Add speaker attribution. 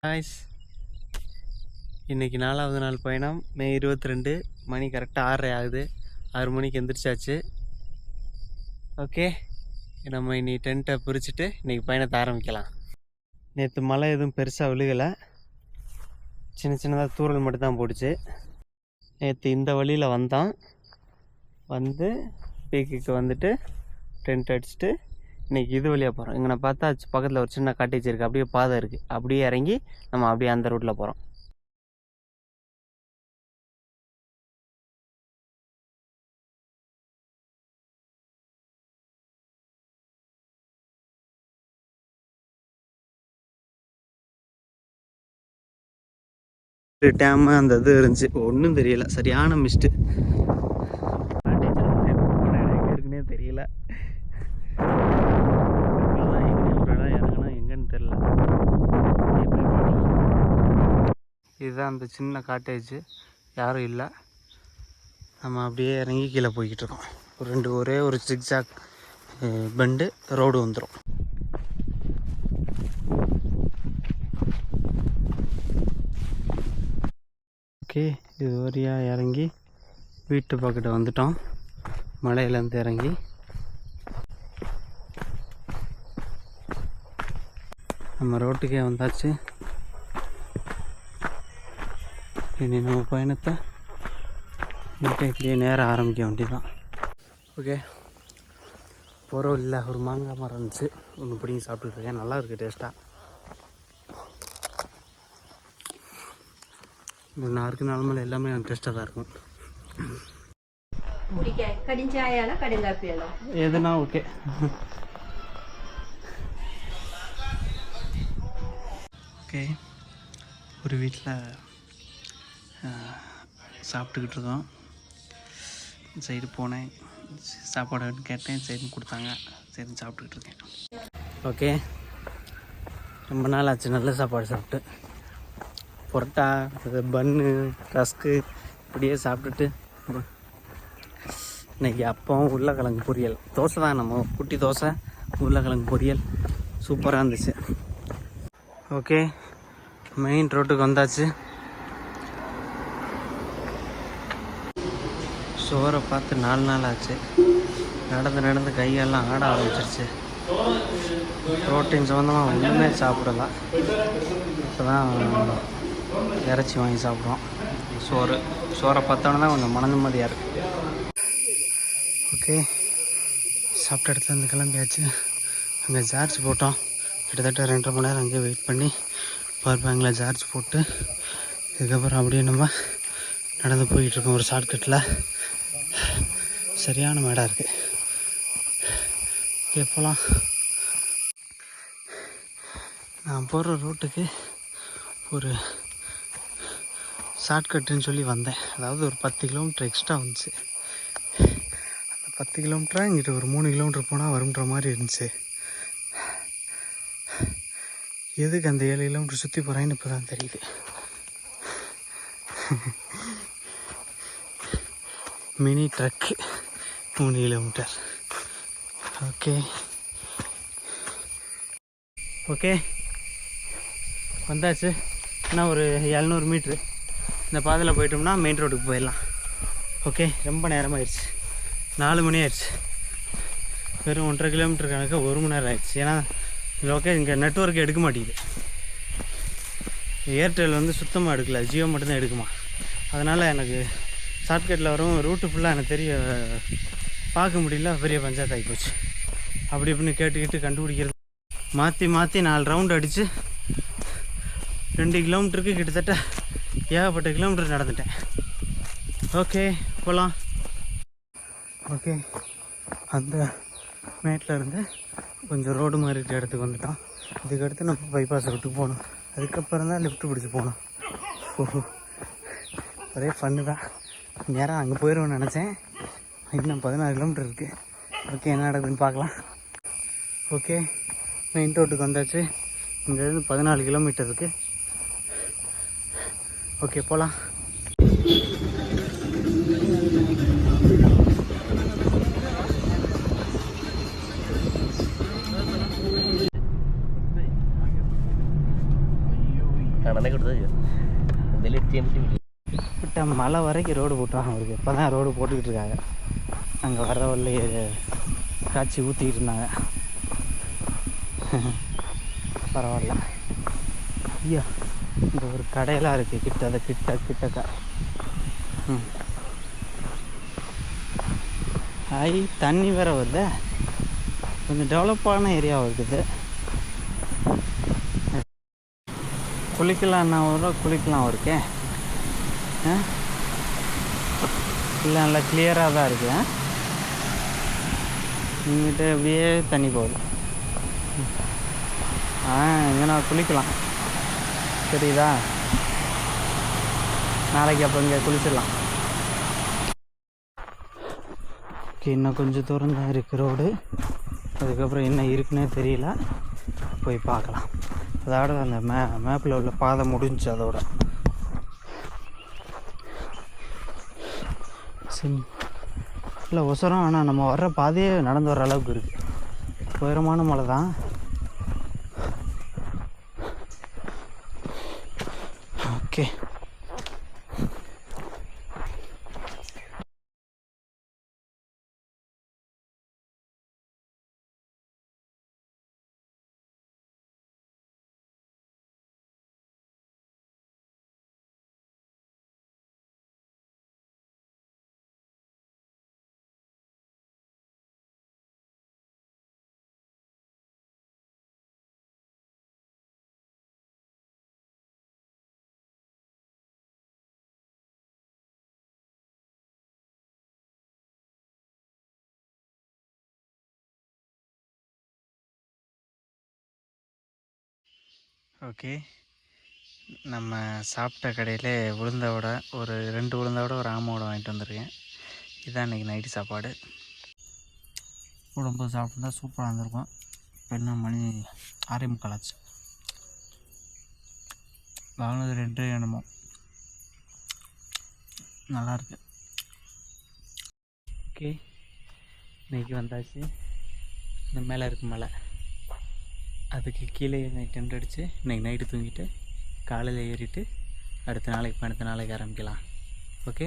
Speaker 1: Guys, இன்றைக்கி 4வது நாள் பயணம். மே 22 மணி கரெக்டாக 6:30 ஆகுது. 6 மணிக்கு எந்திரிச்சாச்சு. ஓகே, நம்ம இனி டென்ட்டை பிரிச்சுட்டு இன்றைக்கி பயணத்தை ஆரம்பிக்கலாம். நேற்று மழை எதுவும் பெருசாக விழுகலை, சின்ன சின்னதாக தூறல் மட்டும் தான் போட்டுச்சு. நேற்று இந்த வழியில் வந்து பீக்குக்கு வந்துட்டு டென்ட் அடிச்சுட்டு இன்றைக்கி இது வழியாக போகிறோம். இங்கே நான் பார்த்தா பக்கத்தில் ஒரு சின்ன காட்டேஜ் இருக்குது, அப்படியே பாதை இருக்குது. அப்படியே இறங்கி நம்ம அப்படியே அந்த ரூட்டில் போகிறோம். டேம் அந்த இது இருந்துச்சு, ஒன்றும் தெரியல, சரியான மிஸ்ட்டு. இருக்குன்னே தெரியல, இறங்கினா எங்கன்னு தெரியல. இதுதான் அந்த சின்ன காட்டேஜ், யாரும் இல்லை. நம்ம அப்படியே இறங்கி கீழே போய்கிட்டு இருக்கோம். ஒரே ஒரு ஜிக்ஜாக் பெண்டு ரோடு வந்துடும். ஓகே, இது வழியாக இறங்கி வீட்டு பக்கத்தில் வந்துட்டோம். மலையிலேருந்து இறங்கி நம்ம ரோட்டுக்கே வந்தாச்சு. இனி நம்ம பயணத்தை இப்படியே நேரம் ஆரம்பிக்க வேண்டியதான். ஓகே, போகிறோம். இல்லை, ஒரு மாங்காய் மரம் இருந்துச்சு, ஒன்று பிடிங்கி சாப்பிட்டுருக்கேன். நல்லா இருக்குது டேஸ்ட்டாக. இந்த நாருக்கு நார்மல் எல்லாமே டேஸ்ட்டாக தான் இருக்கும். எதுனா ஓகே. ஓகே, ஒரு வீட்டில் சாப்பிட்டுக்கிட்டு இருக்கோம். சைடு போனேன், சாப்பாடு கேட்டேன், சரின்னு கொடுத்தாங்க, சரின்னு சாப்பிட்டுக்கிட்டு இருக்கேன். ஓகே, ரொம்ப நாள் ஆச்சு நல்ல சாப்பாடு சாப்பிட்டு. பொரோட்டா, பன்னு, ரஸ்க்கு இப்படியே சாப்பிட்டுட்டு இன்றைக்கி அப்பம் உருளைக்கிழங்கு பொரியல். தோசை தான், நம்ம குட்டி தோசை, உருளைக்கிழங்கு பொரியல் சூப்பராக இருந்துச்சு. ஓகே, மெயின் ரோட்டுக்கு வந்தாச்சு. சோறை பார்த்து 4 நாள் ஆச்சு. நடந்து கையெல்லாம் ஆட ஆரம்பிச்சிருச்சு. ப்ரோட்டீன் சம்மந்தமாக ஒன்றுமே சாப்பிடலாம். இப்போ தான் இறைச்சி வாங்கி சாப்பிட்றோம். சோறை பார்த்தோன்னா தான் கொஞ்சம் மன நிம்மதியாக இருக்குது. ஓகே, சாப்பிட்ட இடத்துலேருந்து கிளம்பியாச்சு. அங்கே சார்ஜ் போட்டோம். கிட்டத்தட்ட 2.5 மணி நேரம் அங்கேயே வெயிட் பண்ணி பவர் பேங்கில் சார்ஜ் போட்டு இதுக்கப்புறம் அப்படியே நம்ம நடந்து போய்கிட்ருக்கோம். ஒரு ஷார்ட்கட்டில் சரியான மேடாக இருக்குது. ஓகே, போகலாம். நான் போகிற ரூட்டுக்கு ஒரு ஷார்ட்கட்டுன்னு சொல்லி வந்தேன். அதாவது ஒரு 10 கிலோமீட்டர் எக்ஸ்ட்ரா வந்துச்சு. அந்த 10 கிலோமீட்டராக இங்கிட்ட ஒரு 3 கிலோமீட்டர் போனால் வரும்ன்ற மாதிரி இருந்துச்சு. எதுக்கு அந்த 7 கிலோமீட்டர் சுற்றி போகிறேன்னு இப்போ தான் தெரியுது. Mini truck 3 kilometre. ஓகே வந்தாச்சு. இன்னும் ஒரு 700 மீட்ரு இந்த பாதையில் போயிட்டோம்னா மெயின் ரோடுக்கு போயிடலாம். ஓகே, ரொம்ப நேரமாகிடுச்சு. 4 மணி ஆயிடுச்சு. வெறும் 1.5 கிலோமீட்டர் கணக்கு 1 மணி நேரம் ஆயிடுச்சு. ஏன்னா ஓகே, இங்கே நெட்வொர்க் எடுக்க மாட்டேங்குது. ஏர்டெல் வந்து சுத்தமாக எடுக்கல, ஜியோ மட்டும்தான் எடுக்குமா. அதனால் எனக்கு ஷார்ட்கட்டில் வரும் ரூட்டு ஃபுல்லாக எனக்கு பார்க்க முடியல. பெரிய பஞ்சாயத்து ஆகி போச்சு. அப்படி இப்படின்னு கேட்டுக்கிட்டு கண்டுபிடிக்கிறது, மாற்றி 4 ரவுண்டு அடித்து 2 கிலோமீட்டருக்கு கிட்டத்தட்ட ஏகப்பட்ட கிலோமீட்டர் நடந்துட்டேன். ஓகே, போகலாம். ஓகே, அந்த மேட்டில் இருந்து கொஞ்சம் ரோடு மாதிரி இருக்கிற இடத்துக்கு வந்துட்டோம். இதுக்கடுத்து நம்ம பைபாஸ் ரூட்டுக்கு போகணும். அதுக்கப்புறம் தான் லிஃப்ட் பிடிச்சி போகணும். ஒரே ஃபன்னு தான். நேரம் அங்கே போயிடுவேன்னு நினச்சேன். இன்னும் 16 கிலோமீட்டர் இருக்குது. ஓகே, என்ன நடக்குதுன்னு பார்க்கலாம். ஓகே, மெயின் ரோட்டுக்கு வந்தாச்சு. இங்கேருந்து 14 கிலோமீட்டர் இருக்குது. ஓகே, போகலாம். விட்ட மலை வரைக்கும் ரோடு போட்டுருவாங்க அவருக்கு. இப்போ தான் ரோடு போட்டுக்கிட்டு இருக்காங்க. அங்கே வர வரலையே காய்ச்சி ஊற்றிக்கிட்டு இருந்தாங்க. பரவாயில்ல. ஐயா இங்கே ஒரு கடையெல்லாம் இருக்குது கிட்டக்க. தண்ணி வேற வருது. கொஞ்சம் டெவலப்பான ஏரியா இருக்குது. குளிக்கலாம் இருக்கே. இல்லை நல்லா கிளியராக தான் இருக்கு. இங்கிட்ட அப்படியே தண்ணி போகுது. இங்கே நான் குளிக்கலாம், தெரியுதா? நாளைக்கு அப்போ இங்கே குளிச்சிடலாம். ஓகே, இன்னும் கொஞ்சம் தூரம் தான் இருக்குது ரோடு. அதுக்கப்புறம் என்ன இருக்குன்னே தெரியல, போய் பார்க்கலாம். அதோட அந்த மேப்பில் உள்ள பாதை முடிஞ்சு. அதோட இல்லை ஒசரம். ஆனால் நம்ம வர்ற பாதையே நடந்து வர அளவுக்கு இருக்குது. உயரமான மலை தான். Okay, okay. நம்ம சாப்பிட்ட கடையில் உளுந்த வடை, ஒரு 2 உளுந்த வடை, ஒரு ஆமை வடை வாங்கிட்டு வந்திருக்கேன். இதுதான் இன்றைக்கி நைட்டு சாப்பாடு. உடம்பு சாப்பிட்டா சூப்பராக இருந்திருக்கும். இப்போ என்ன மணி 6:45 ஆச்சு. வாங்கினது 2 என்னமோ. நல்லாயிருக்கு. ஓகே, இன்றைக்கி வந்தாச்சு. இந்த மேலே இருக்கு மலை, அதுக்கு கீழே டென்ட் அடித்து இன்றைக்கி நைட்டு தூங்கிட்டு காலையில் ஏறிட்டு அடுத்த நாளைக்கு ஆரம்பிக்கலாம். ஓகே.